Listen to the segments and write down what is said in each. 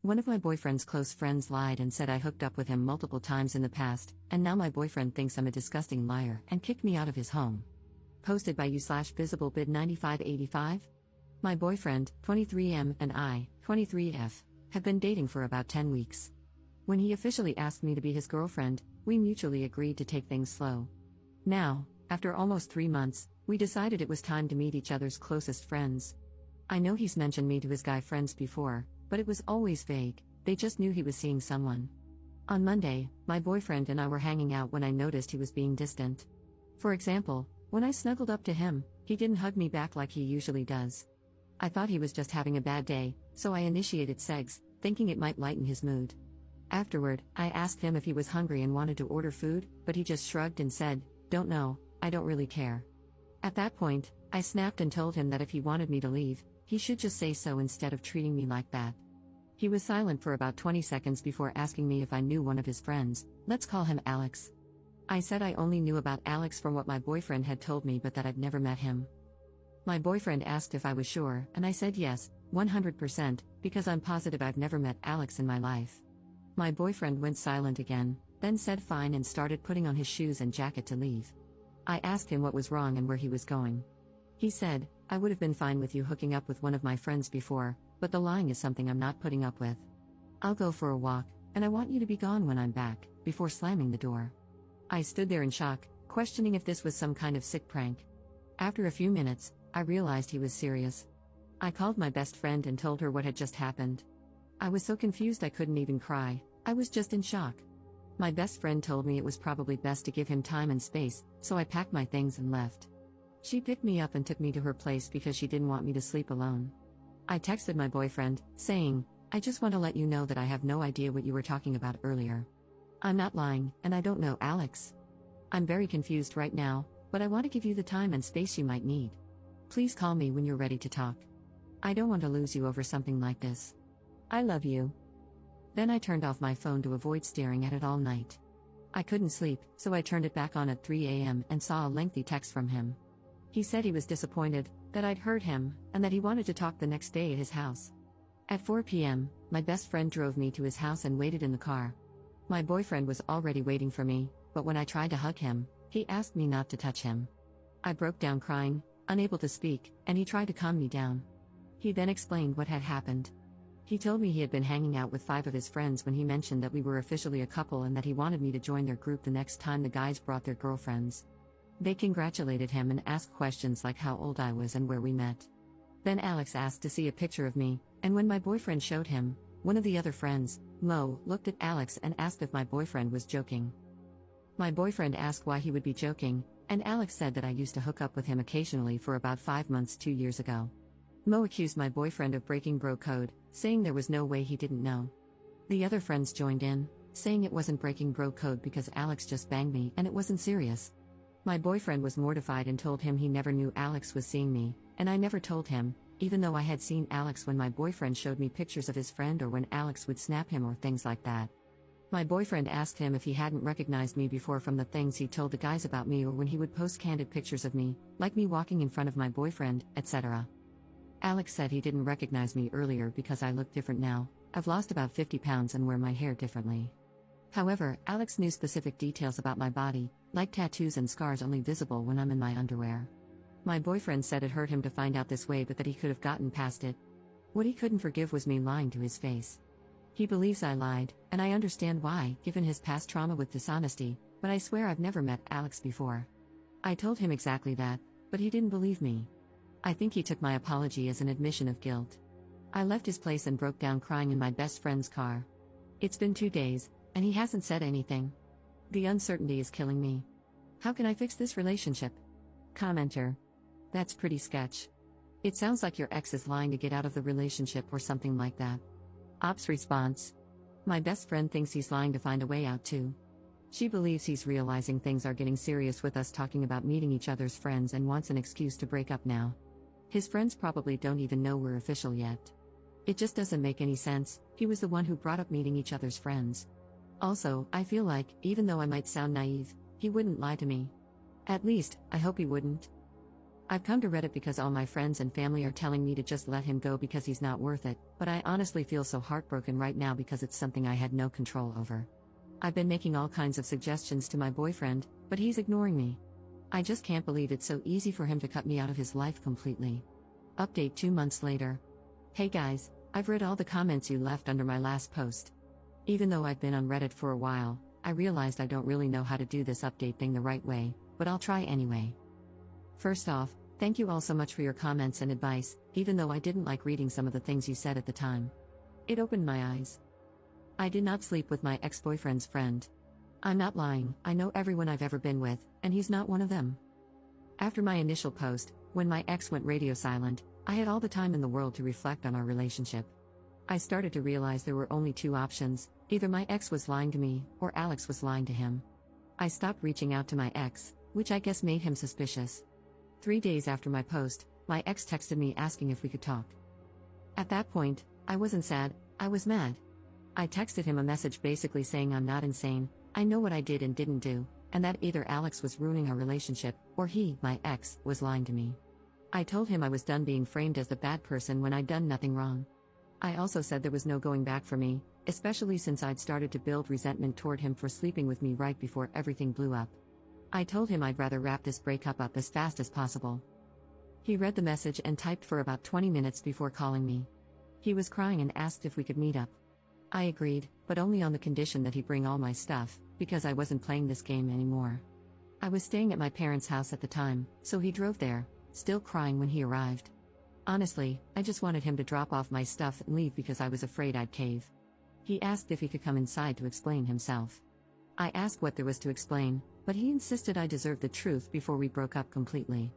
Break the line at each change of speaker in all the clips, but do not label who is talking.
One of my boyfriend's close friends lied and said I hooked up with him multiple times in the past, and now my boyfriend thinks I'm a disgusting liar and kicked me out of his home. Posted by you/visiblebid9585. My boyfriend, 23M, and I, 23F, have been dating for about 10 weeks. When he officially asked me to be his girlfriend, we mutually agreed to take things slow. Now, after almost 3 months, we decided it was time to meet each other's closest friends. I know he's mentioned me to his guy friends before, but it was always vague, they just knew he was seeing someone. On Monday, my boyfriend and I were hanging out when I noticed he was being distant. For example, when I snuggled up to him, he didn't hug me back like he usually does. I thought he was just having a bad day, so I initiated sex, thinking it might lighten his mood. Afterward, I asked him if he was hungry and wanted to order food, but he just shrugged and said, "Don't know, I don't really care." At that point, I snapped and told him that if he wanted me to leave, he should just say so instead of treating me like that. He was silent for about 20 seconds before asking me if I knew one of his friends, let's call him Alex. I said I only knew about Alex from what my boyfriend had told me but that I'd never met him. My boyfriend asked if I was sure, and I said yes, 100%, because I'm positive I've never met Alex in my life. My boyfriend went silent again, then said fine and started putting on his shoes and jacket to leave. I asked him what was wrong and where he was going. He said, "I would have been fine with you hooking up with one of my friends before, but the lying is something I'm not putting up with. I'll go for a walk, and I want you to be gone when I'm back," before slamming the door. I stood there in shock, questioning if this was some kind of sick prank. After a few minutes, I realized he was serious. I called my best friend and told her what had just happened. I was so confused I couldn't even cry, I was just in shock. My best friend told me it was probably best to give him time and space, so I packed my things and left. She picked me up and took me to her place because she didn't want me to sleep alone. I texted my boyfriend, saying, "I just want to let you know that I have no idea what you were talking about earlier. I'm not lying, and I don't know Alex. I'm very confused right now, but I want to give you the time and space you might need. Please call me when you're ready to talk. I don't want to lose you over something like this. I love you." Then I turned off my phone to avoid staring at it all night. I couldn't sleep, so I turned it back on at 3 a.m. and saw a lengthy text from him. He said he was disappointed, that I'd hurt him, and that he wanted to talk the next day at his house. At 4 p.m., my best friend drove me to his house and waited in the car. My boyfriend was already waiting for me, but when I tried to hug him, he asked me not to touch him. I broke down crying, unable to speak, and he tried to calm me down. He then explained what had happened. He told me he had been hanging out with 5 of his friends when he mentioned that we were officially a couple and that he wanted me to join their group the next time the guys brought their girlfriends. They congratulated him and asked questions like how old I was and where we met. Then Alex asked to see a picture of me, and when my boyfriend showed him, one of the other friends, Mo, looked at Alex and asked if my boyfriend was joking. My boyfriend asked why he would be joking, and Alex said that I used to hook up with him occasionally for about 5 months 2 years ago. Mo accused my boyfriend of breaking bro code, saying there was no way he didn't know. The other friends joined in, saying it wasn't breaking bro code because Alex just banged me and it wasn't serious. My boyfriend was mortified and told him he never knew Alex was seeing me, and I never told him, even though I had seen Alex when my boyfriend showed me pictures of his friend or when Alex would snap him or things like that. My boyfriend asked him if he hadn't recognized me before from the things he told the guys about me or when he would post candid pictures of me, like me walking in front of my boyfriend, etc. Alex said he didn't recognize me earlier because I look different now. I've lost about 50 pounds and wear my hair differently. However, Alex knew specific details about my body, like tattoos and scars only visible when I'm in my underwear. My boyfriend said it hurt him to find out this way but that he could have gotten past it. What he couldn't forgive was me lying to his face. He believes I lied, and I understand why, given his past trauma with dishonesty, but I swear I've never met Alex before. I told him exactly that, but he didn't believe me. I think he took my apology as an admission of guilt. I left his place and broke down crying in my best friend's car. It's been 2 days, and he hasn't said anything. The uncertainty is killing me. How can I fix this relationship? Commenter. That's pretty sketch. It sounds like your ex is lying to get out of the relationship or something like that. Ops response. My best friend thinks he's lying to find a way out too. She believes he's realizing things are getting serious with us talking about meeting each other's friends and wants an excuse to break up now. His friends probably don't even know we're official yet. It just doesn't make any sense, he was the one who brought up meeting each other's friends. Also, I feel like, even though I might sound naive, he wouldn't lie to me. At least, I hope he wouldn't. I've come to Reddit because all my friends and family are telling me to just let him go because he's not worth it, but I honestly feel so heartbroken right now because it's something I had no control over. I've been making all kinds of suggestions to my boyfriend, but he's ignoring me. I just can't believe it's so easy for him to cut me out of his life completely. Update 2 months later. Hey guys, I've read all the comments you left under my last post. Even though I've been on Reddit for a while, I realized I don't really know how to do this update thing the right way, but I'll try anyway. First off, thank you all so much for your comments and advice, even though I didn't like reading some of the things you said at the time. It opened my eyes. I did not sleep with my ex-boyfriend's friend. I'm not lying, I know everyone I've ever been with, and he's not one of them. After my initial post, when my ex went radio silent, I had all the time in the world to reflect on our relationship. I started to realize there were only two options: either my ex was lying to me, or Alex was lying to him. I stopped reaching out to my ex, which I guess made him suspicious. 3 days after my post, my ex texted me asking if we could talk. At that point, I wasn't sad, I was mad. I texted him a message basically saying I'm not insane, I know what I did and didn't do, and that either Alex was ruining our relationship, or he, my ex, was lying to me. I told him I was done being framed as the bad person when I'd done nothing wrong. I also said there was no going back for me, especially since I'd started to build resentment toward him for sleeping with me right before everything blew up. I told him I'd rather wrap this breakup up as fast as possible. He read the message and typed for about 20 minutes before calling me. He was crying and asked if we could meet up. I agreed, but only on the condition that he bring all my stuff, because I wasn't playing this game anymore. I was staying at my parents' house at the time, so he drove there, still crying when he arrived. Honestly, I just wanted him to drop off my stuff and leave because I was afraid I'd cave. He asked if he could come inside to explain himself. I asked what there was to explain, but he insisted I deserved the truth before we broke up completely.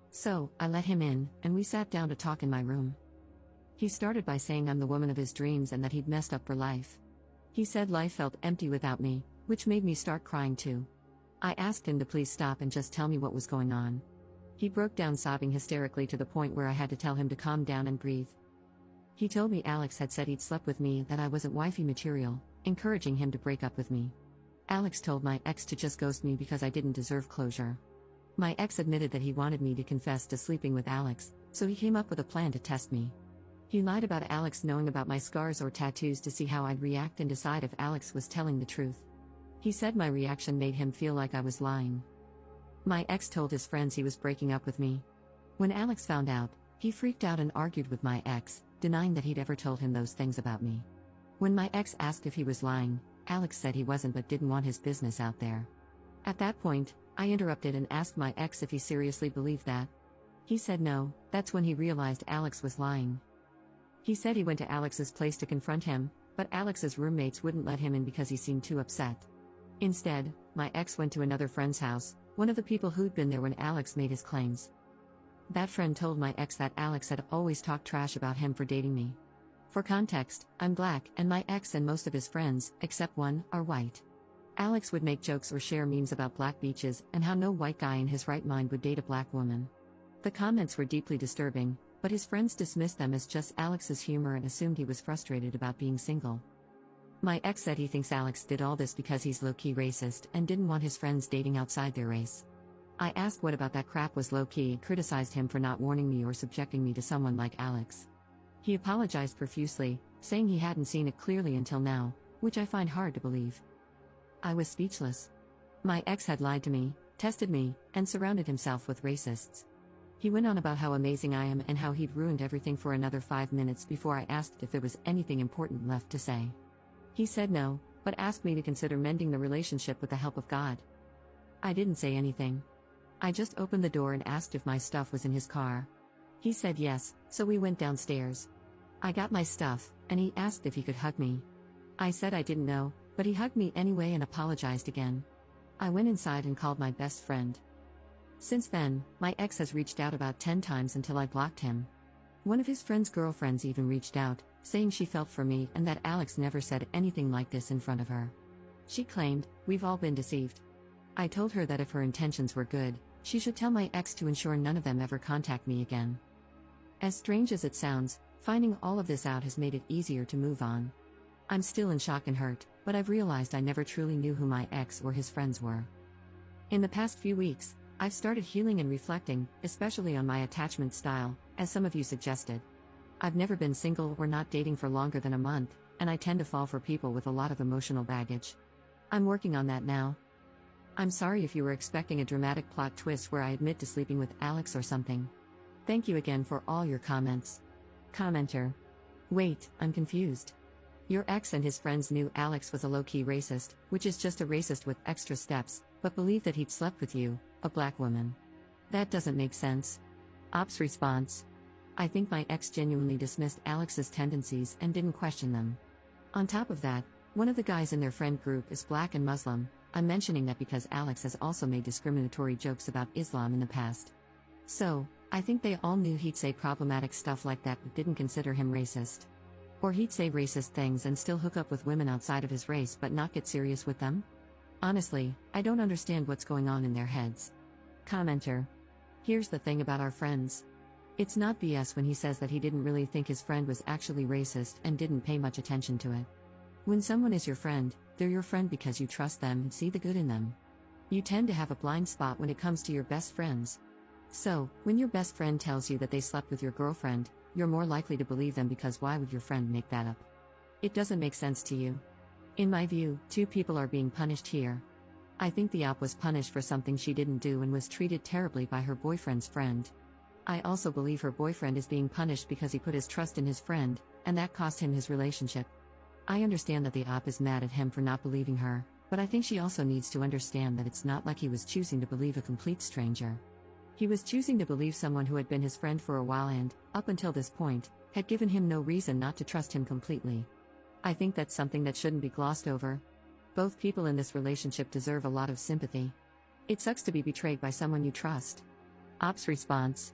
So, I let him in, and we sat down to talk in my room. He started by saying I'm the woman of his dreams and that he'd messed up for life. He said life felt empty without me, which made me start crying too. I asked him to please stop and just tell me what was going on. He broke down sobbing hysterically to the point where I had to tell him to calm down and breathe. He told me Alex had said he'd slept with me and that I wasn't wifey material, encouraging him to break up with me. Alex told my ex to just ghost me because I didn't deserve closure. My ex admitted that he wanted me to confess to sleeping with Alex, so he came up with a plan to test me. He lied about Alex knowing about my scars or tattoos to see how I'd react and decide if Alex was telling the truth. He said my reaction made him feel like I was lying. My ex told his friends he was breaking up with me. When Alex found out, he freaked out and argued with my ex, denying that he'd ever told him those things about me. When my ex asked if he was lying, Alex said he wasn't but didn't want his business out there. At that point, I interrupted and asked my ex if he seriously believed that. He said no. That's when he realized Alex was lying. He said he went to Alex's place to confront him, but Alex's roommates wouldn't let him in because he seemed too upset. Instead, my ex went to another friend's house, one of the people who'd been there when Alex made his claims. That friend told my ex that Alex had always talked trash about him for dating me. For context, I'm black, and my ex and most of his friends, except one, are white. Alex would make jokes or share memes about black beaches and how no white guy in his right mind would date a black woman. The comments were deeply disturbing, but his friends dismissed them as just Alex's humor and assumed he was frustrated about being single. My ex said he thinks Alex did all this because he's low-key racist and didn't want his friends dating outside their race. I asked what about that crap was low-key and criticized him for not warning me or subjecting me to someone like Alex. He apologized profusely, saying he hadn't seen it clearly until now, which I find hard to believe. I was speechless. My ex had lied to me, tested me, and surrounded himself with racists. He went on about how amazing I am and how he'd ruined everything for another 5 minutes before I asked if there was anything important left to say. He said no, but asked me to consider mending the relationship with the help of God. I didn't say anything. I just opened the door and asked if my stuff was in his car. He said yes, so we went downstairs. I got my stuff, and he asked if he could hug me. I said I didn't know, but he hugged me anyway and apologized again. I went inside and called my best friend. Since then, my ex has reached out about 10 times until I blocked him. One of his friend's girlfriends even reached out, saying she felt for me and that Alex never said anything like this in front of her. She claimed, "We've all been deceived." I told her that if her intentions were good, she should tell my ex to ensure none of them ever contact me again. As strange as it sounds, finding all of this out has made it easier to move on. I'm still in shock and hurt, but I've realized I never truly knew who my ex or his friends were. In the past few weeks, I've started healing and reflecting, especially on my attachment style, as some of you suggested. I've never been single or not dating for longer than a month, and I tend to fall for people with a lot of emotional baggage. I'm working on that now. I'm sorry if you were expecting a dramatic plot twist where I admit to sleeping with Alex or something. Thank you again for all your comments. Commenter. Wait, I'm confused. Your ex and his friends knew Alex was a low-key racist, which is just a racist with extra steps, but believed that he'd slept with you, a black woman. That doesn't make sense. Ops response. I think my ex genuinely dismissed Alex's tendencies and didn't question them. On top of that, one of the guys in their friend group is black and Muslim. I'm mentioning that because Alex has also made discriminatory jokes about Islam in the past. So, I think they all knew he'd say problematic stuff like that but didn't consider him racist. Or he'd say racist things and still hook up with women outside of his race but not get serious with them? Honestly, I don't understand what's going on in their heads. Commenter. Here's the thing about our friends. It's not BS when he says that he didn't really think his friend was actually racist and didn't pay much attention to it. When someone is your friend, they're your friend because you trust them and see the good in them. You tend to have a blind spot when it comes to your best friends. So, when your best friend tells you that they slept with your girlfriend, you're more likely to believe them because why would your friend make that up? It doesn't make sense to you. In my view, two people are being punished here. I think the op was punished for something she didn't do and was treated terribly by her boyfriend's friend. I also believe her boyfriend is being punished because he put his trust in his friend, and that cost him his relationship. I understand that the op is mad at him for not believing her, but I think she also needs to understand that it's not like he was choosing to believe a complete stranger. He was choosing to believe someone who had been his friend for a while and, up until this point, had given him no reason not to trust him completely. I think that's something that shouldn't be glossed over. Both people in this relationship deserve a lot of sympathy. It sucks to be betrayed by someone you trust. Op's response.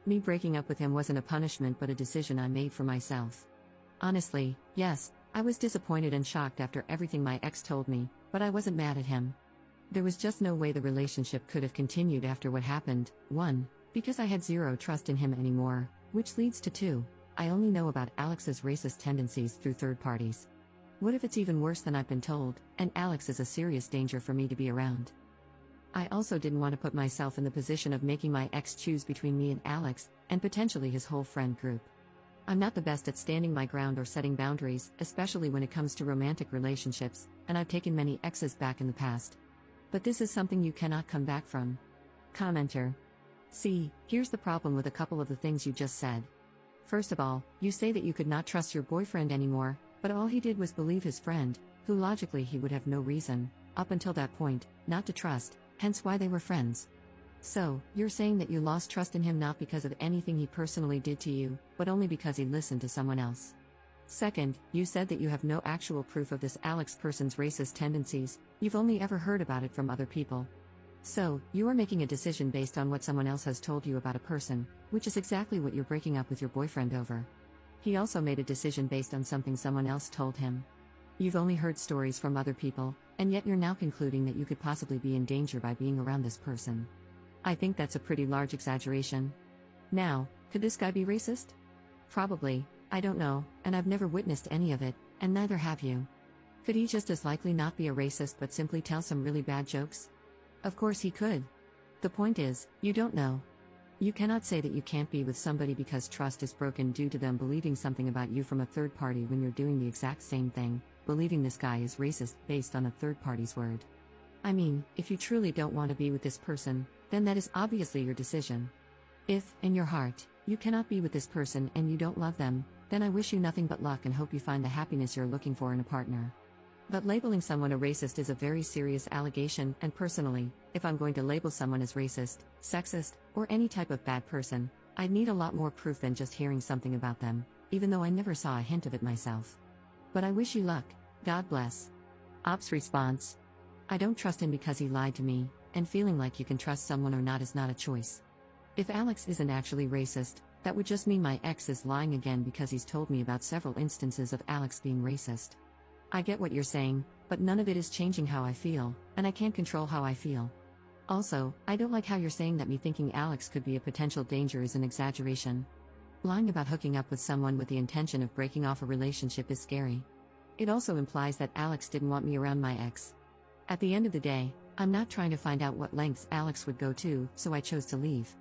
Me breaking up with him wasn't a punishment but a decision I made for myself. Honestly, yes, I was disappointed and shocked after everything my ex told me, but I wasn't mad at him. There was just no way the relationship could have continued after what happened. 1. Because I had zero trust in him anymore, which leads to 2. I only know about Alex's racist tendencies through third parties. What if it's even worse than I've been told, and Alex is a serious danger for me to be around? I also didn't want to put myself in the position of making my ex choose between me and Alex, and potentially his whole friend group. I'm not the best at standing my ground or setting boundaries, especially when it comes to romantic relationships, and I've taken many exes back in the past. But this is something you cannot come back from. Commenter. See, here's the problem with a couple of the things you just said. First of all, you say that you could not trust your boyfriend anymore, but all he did was believe his friend, who logically he would have no reason, up until that point, not to trust, hence why they were friends. So, you're saying that you lost trust in him not because of anything he personally did to you, but only because he listened to someone else. Second, you said that you have no actual proof of this Alex person's racist tendencies, you've only ever heard about it from other people. So, you are making a decision based on what someone else has told you about a person, which is exactly what you're breaking up with your boyfriend over. He also made a decision based on something someone else told him. You've only heard stories from other people, and yet you're now concluding that you could possibly be in danger by being around this person. I think that's a pretty large exaggeration. Now, could this guy be racist? Probably, I don't know, and I've never witnessed any of it, and neither have you. Could he just as likely not be a racist but simply tell some really bad jokes? Of course he could. The point is, you don't know. You cannot say that you can't be with somebody because trust is broken due to them believing something about you from a third party when you're doing the exact same thing, believing this guy is racist based on a third party's word. I mean, if you truly don't want to be with this person, then that is obviously your decision. If, in your heart, you cannot be with this person and you don't love them, then I wish you nothing but luck and hope you find the happiness you're looking for in a partner. But labeling someone a racist is a very serious allegation, and personally, if I'm going to label someone as racist, sexist, or any type of bad person, I'd need a lot more proof than just hearing something about them, even though I never saw a hint of it myself. But I wish you luck, God bless. Op's response. I don't trust him because he lied to me, and feeling like you can trust someone or not is not a choice. If Alex isn't actually racist, that would just mean my ex is lying again because he's told me about several instances of Alex being racist. I get what you're saying, but none of it is changing how I feel, and I can't control how I feel. Also, I don't like how you're saying that me thinking Alex could be a potential danger is an exaggeration. Lying about hooking up with someone with the intention of breaking off a relationship is scary. It also implies that Alex didn't want me around my ex. At the end of the day, I'm not trying to find out what lengths Alex would go to, so I chose to leave.